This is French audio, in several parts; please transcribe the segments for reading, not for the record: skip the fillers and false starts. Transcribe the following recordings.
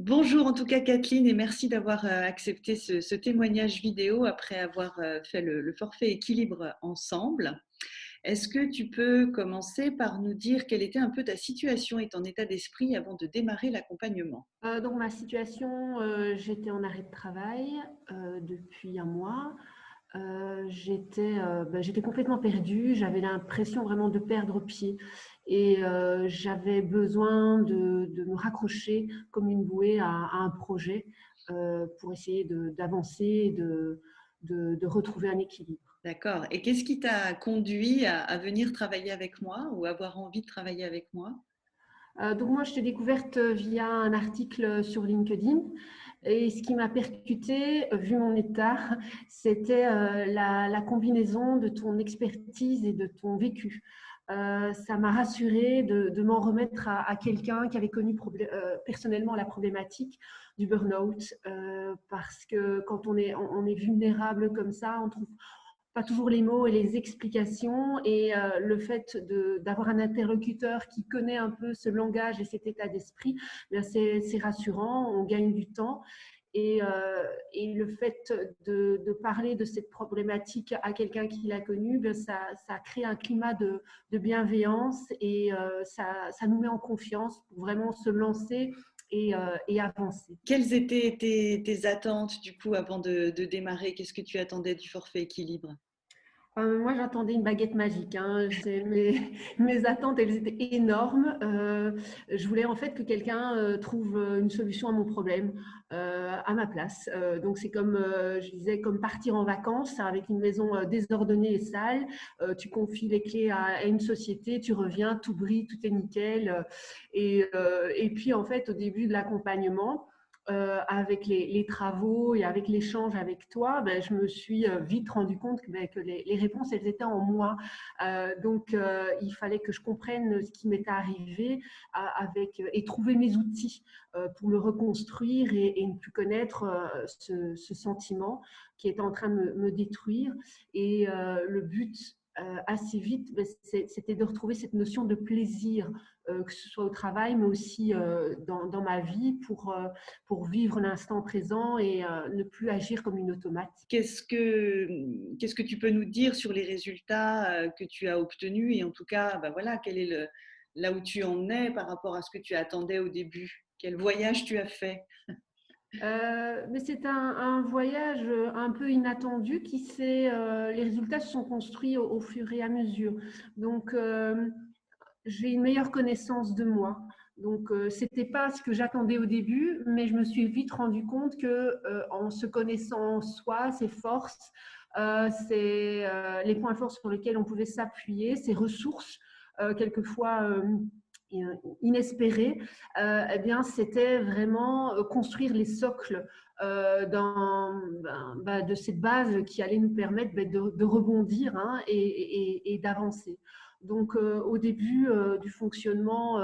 Bonjour en tout cas Kathleen et merci d'avoir accepté ce témoignage vidéo après avoir fait le forfait équilibre ensemble. Est-ce que tu peux commencer par nous dire quelle était un peu ta situation et ton état d'esprit avant de démarrer l'accompagnement? Donc ma situation, j'étais en arrêt de travail depuis un mois. J'étais complètement perdue, j'avais l'impression vraiment de perdre pied et j'avais besoin de me raccrocher comme une bouée à un projet pour essayer d'avancer et de retrouver un équilibre. D'accord. Et qu'est-ce qui t'a conduit à venir travailler avec moi ou avoir envie de travailler avec moi? Donc moi, je t'ai découverte via un article sur LinkedIn. Et ce qui m'a percuté, vu mon état, c'était la combinaison de ton expertise et de ton vécu. Ça m'a rassurée de m'en remettre à quelqu'un qui avait connu personnellement la problématique du burn-out. Parce que quand on est vulnérable comme ça, on trouve pas toujours les mots et les explications. Et le fait d'avoir un interlocuteur qui connaît un peu ce langage et cet état d'esprit, c'est rassurant, on gagne du temps. Et le fait de parler de cette problématique à quelqu'un qui l'a connue, ça crée un climat de bienveillance et ça nous met en confiance pour vraiment se lancer et avancer. Quelles étaient tes attentes du coup avant de démarrer? Qu'est-ce que tu attendais du forfait équilibre? Moi, j'attendais une baguette magique, hein. Mes attentes, elles étaient énormes. Je voulais en fait que quelqu'un trouve une solution à mon problème à ma place. Donc, c'est comme, je disais, comme partir en vacances avec une maison désordonnée et sale. Tu confies les clés à une société, tu reviens, tout brille, tout est nickel. Et puis, en fait, au début de l'accompagnement, avec les travaux et avec l'échange avec toi, je me suis vite rendu compte que les réponses, elles étaient en moi. Donc, il fallait que je comprenne ce qui m'était arrivé et trouver mes outils pour me reconstruire et ne plus connaître ce sentiment qui était en train de me détruire. Et le but, assez vite, c'était de retrouver cette notion de plaisir, que ce soit au travail, mais aussi dans ma vie, pour vivre l'instant présent et ne plus agir comme une automate. Qu'est-ce que tu peux nous dire sur les résultats que tu as obtenus et en tout cas, voilà, quel est là où tu en es par rapport à ce que tu attendais au début? Quel voyage tu as fait? Mais c'est un voyage un peu inattendu les résultats se sont construits au fur et à mesure. Donc, j'ai une meilleure connaissance de moi. Donc, c'était pas ce que j'attendais au début, mais je me suis vite rendu compte que en se connaissant soi, ses forces, les points forts sur lesquels on pouvait s'appuyer, ses ressources, quelquefois inespérées, eh bien, c'était vraiment construire les socles de cette base qui allait nous permettre de rebondir, hein, et d'avancer. Donc, au début du fonctionnement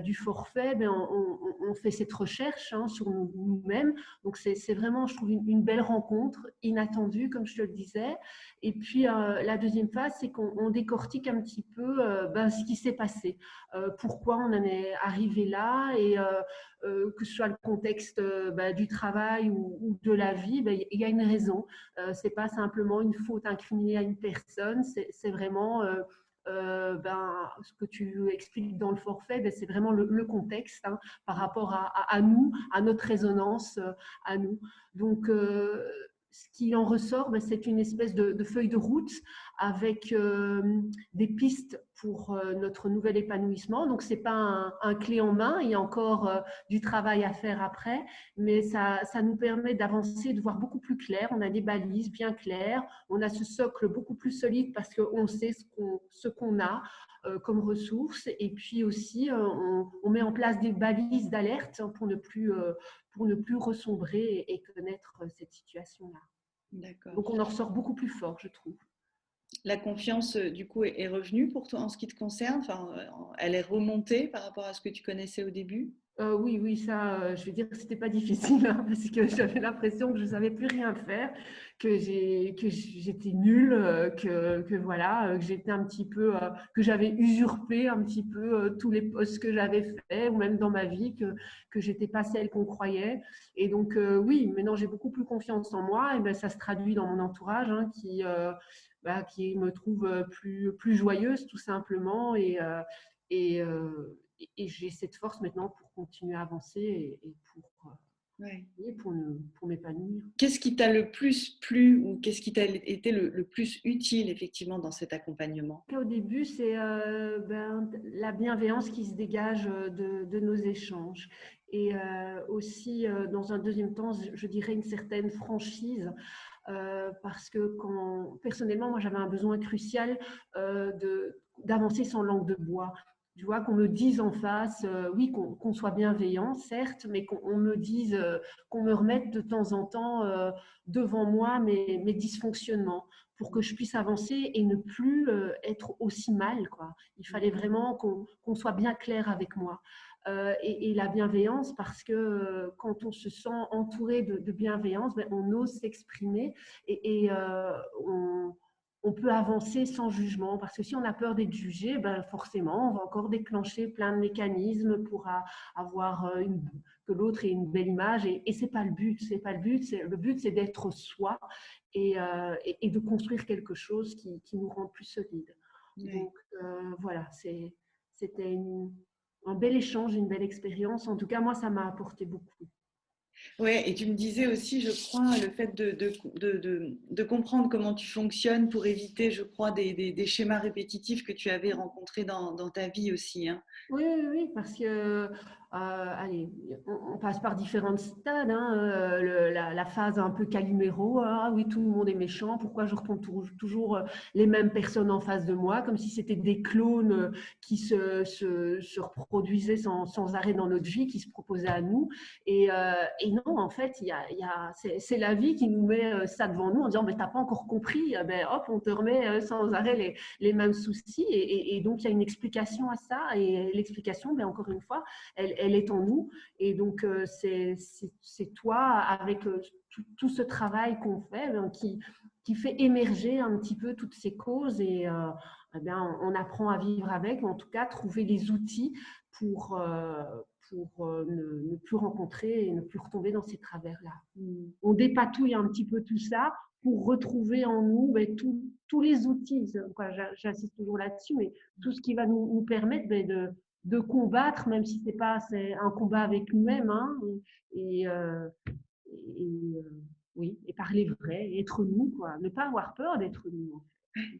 du forfait, on fait cette recherche, hein, sur nous-mêmes. Donc, c'est vraiment, je trouve, une belle rencontre, inattendue, comme je te le disais. Et puis, la deuxième phase, c'est qu'on décortique un petit peu ce qui s'est passé, pourquoi on en est arrivé là, et que ce soit le contexte du travail ou de la vie, il y a une raison. C'est pas simplement une faute incriminée à une personne, c'est vraiment ce que tu expliques dans le forfait, c'est vraiment le contexte, hein, par rapport à nous, à notre résonance, à nous. Donc, ce qui en ressort, c'est une espèce de feuille de route avec des pistes pour notre nouvel épanouissement. Donc, ce n'est pas un clé en main, il y a encore du travail à faire après, mais ça nous permet d'avancer, de voir beaucoup plus clair. On a des balises bien claires, on a ce socle beaucoup plus solide parce qu'on sait ce qu'on a comme ressources, et puis aussi on met en place des balises d'alerte pour ne plus ressombrer et connaître cette situation-là. D'accord. Donc on en ressort beaucoup plus fort, je trouve. La confiance, du coup, est revenue pour toi en ce qui te concerne? Enfin, elle est remontée par rapport à ce que tu connaissais au début? Oui, oui, ça, je vais dire que c'était pas difficile, hein, parce que j'avais l'impression que je savais plus rien faire, que j'étais nulle, que voilà, que j'étais un petit peu, que j'avais usurpé un petit peu tous les postes que j'avais faits, ou même dans ma vie, que j'étais pas celle qu'on croyait. Et donc, oui, maintenant j'ai beaucoup plus confiance en moi, et ben ça se traduit dans mon entourage, hein, qui me trouve plus joyeuse, tout simplement, et, et j'ai cette force maintenant pour continuer à avancer et Ouais. pour m'épanouir. Qu'est-ce qui t'a le plus plu ou qu'est-ce qui t'a été le plus utile effectivement dans cet accompagnement? Au début, c'est la bienveillance qui se dégage de nos échanges. Et aussi, dans un deuxième temps, je dirais une certaine franchise, parce que personnellement, moi, j'avais un besoin crucial d'avancer sans langue de bois. Tu vois, qu'on me dise en face, oui, qu'on soit bienveillant, certes, mais qu'on me dise, qu'on me remette de temps en temps devant moi mes dysfonctionnements pour que je puisse avancer et ne plus être aussi mal, quoi. Il fallait vraiment qu'on soit bien clair avec moi. Et la bienveillance, parce que quand on se sent entouré de bienveillance, ben, on ose s'exprimer et on peut avancer sans jugement. Parce que si on a peur d'être jugé, ben forcément, on va encore déclencher plein de mécanismes pour avoir que l'autre ait une belle image. Et c'est pas le but. C'est pas le but. Le but, c'est d'être soi et de construire quelque chose qui nous rend plus solide. Ouais. Donc voilà, c'était un bel échange, une belle expérience. En tout cas, moi, ça m'a apporté beaucoup. Ouais, et tu me disais aussi, je crois, le fait de comprendre comment tu fonctionnes pour éviter, je crois, des schémas répétitifs que tu avais rencontrés dans ta vie aussi, hein. Oui, oui, oui, parce que, allez, on passe par différents stades, hein, la phase un peu Calimero, ah oui, tout le monde est méchant, pourquoi je retombe toujours les mêmes personnes en face de moi, comme si c'était des clones qui se reproduisaient sans arrêt dans notre vie, qui se proposaient à nous. Et non, en fait, c'est la vie qui nous met ça devant nous en disant, mais t'as pas encore compris, ben, hop, on te remet sans arrêt les mêmes soucis. Et donc, il y a une explication à ça. Et l'explication, ben, encore une fois, elle est en nous. Et donc, c'est toi, avec tout ce travail qu'on fait, ben, qui fait émerger un petit peu toutes ces causes. Et eh bien, on apprend à vivre avec, ou en tout cas, trouver les outils pour, ne plus rencontrer et ne plus retomber dans ces travers-là. Mm. On dépatouille un petit peu tout ça pour retrouver en nous ben, tous les outils, j'insiste toujours là-dessus, mais tout ce qui va nous permettre ben, de combattre, même si c'est un combat avec nous-mêmes, hein, et, euh, et oui, et parler vrai, être nous, quoi, ne pas avoir peur d'être nous.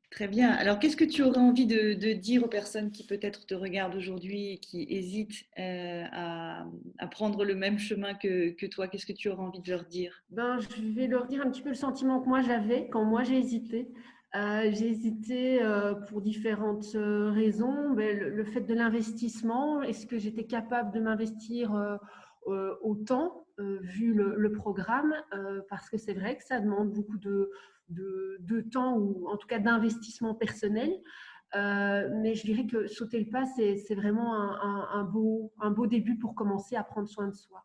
Très bien. Alors, qu'est-ce que tu aurais envie de dire aux personnes qui peut-être te regardent aujourd'hui et qui hésitent à prendre le même chemin que toi? Qu'est-ce que tu aurais envie de leur dire? Ben, je vais leur dire un petit peu le sentiment que moi j'avais quand moi j'ai hésité. J'ai hésité pour différentes raisons. Ben, le fait de l'investissement, est-ce que j'étais capable de m'investir autant vu le programme parce que c'est vrai que ça demande beaucoup de temps ou en tout cas d'investissement personnel. Mais je dirais que sauter le pas, c'est vraiment un beau début pour commencer à prendre soin de soi.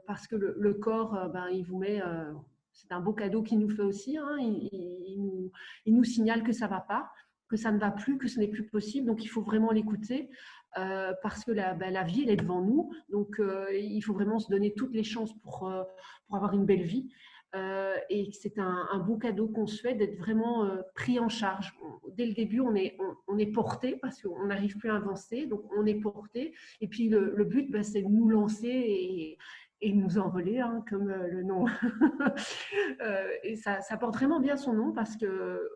Parce que le corps, ben, il vous met, c'est un beau cadeau qu'il nous fait aussi, hein, il nous signale que ça ne va pas, que ça ne va plus, que ce n'est plus possible, donc il faut vraiment l'écouter. Parce que ben, la vie, elle est devant nous, donc il faut vraiment se donner toutes les chances pour avoir une belle vie. Et c'est un beau cadeau qu'on se fait d'être vraiment pris en charge. Dès le début, on est porté parce qu'on n'arrive plus à avancer, donc on est porté. Et puis le but, ben, c'est de nous lancer et nous envoler, hein, comme le nom. Et ça porte vraiment bien son nom parce que,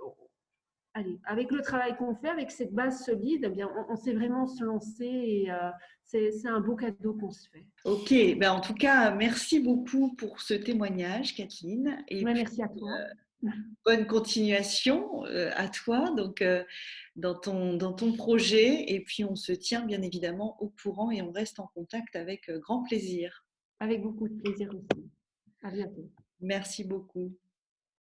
allez, avec le travail qu'on fait, avec cette base solide, eh bien, on sait vraiment se lancer et c'est un beau cadeau qu'on se fait. Ok, ben en tout cas, merci beaucoup pour ce témoignage, Kathleen. Et Ouais, puis, merci à toi. bonne continuation à toi donc, dans ton projet. Et puis, on se tient bien évidemment au courant et on reste en contact avec grand plaisir. Avec beaucoup de plaisir aussi. À bientôt. Merci beaucoup.